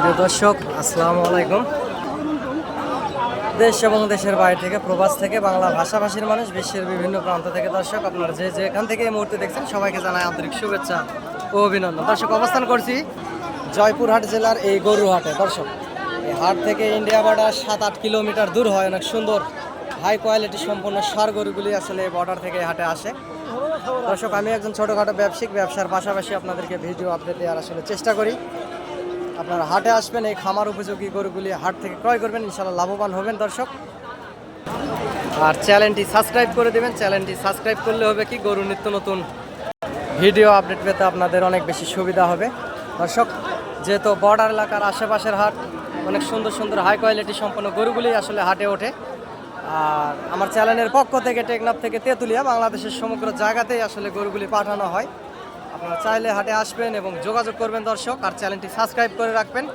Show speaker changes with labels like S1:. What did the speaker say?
S1: প্রিয় দর্শক, আসসালামু আলাইকুম। দেশ এবং দেশের বাইরে থেকে, প্রবাস থেকে, বাংলা ভাষাভাষীর মানুষ, বিশ্বের বিভিন্ন প্রান্ত থেকে দর্শক, আপনারা যে যেখান থেকে এই মুহূর্তে দেখছেন সবাইকে জানাই আন্তরিক শুভেচ্ছা ও অভিনন্দন। দর্শক, অবস্থান করছি জয়পুরহাট জেলার এই গরুহাটে। দর্শক, এই হাট থেকে ইন্ডিয়া বর্ডার 7-8 কিলোমিটার দূর হয়। অনেক সুন্দর হাই কোয়ালিটি সম্পন্ন ষাঁড় গরুগুলি আসলে এই বর্ডার থেকে এই হাটে আসে। দর্শক, আমি একজন ছোটোখাটো ব্যবসায়িক, ব্যবসার পাশাপাশি আপনাদেরকে ভিডিও আপডেট দেওয়ার আসলে চেষ্টা করি। আপনারা হাটে আসবেন, এই খামার উপযোগী গরুগুলি হাট থেকে ক্রয় করবেন, ইনশাআল্লাহ লাভবান হবেন দর্শক। আর চ্যানেলটি সাবস্ক্রাইব করে দেবেন। চ্যানেলটি সাবস্ক্রাইব করলে হবে কি, গরু নিত্য নতুন ভিডিও আপডেট পেতে আপনাদের অনেক বেশি সুবিধা হবে দর্শক। যেহেতু বর্ডার এলাকার আশেপাশের হাট, অনেক সুন্দর সুন্দর হাই কোয়ালিটি সম্পন্ন গরুগুলি আসলে হাটে ওঠে। আর আমার চ্যানেলের পক্ষ থেকে টেকনাফ থেকে তেঁতুলিয়া, বাংলাদেশের সমগ্র জায়গাতেই আসলে গরুগুলি পাঠানো হয়। আপনারা চাইলে হাটে আসবেন এবং যোগাযোগ করবেন দর্শক। আর চ্যানেলটি সাবস্ক্রাইব করে রাখবেন।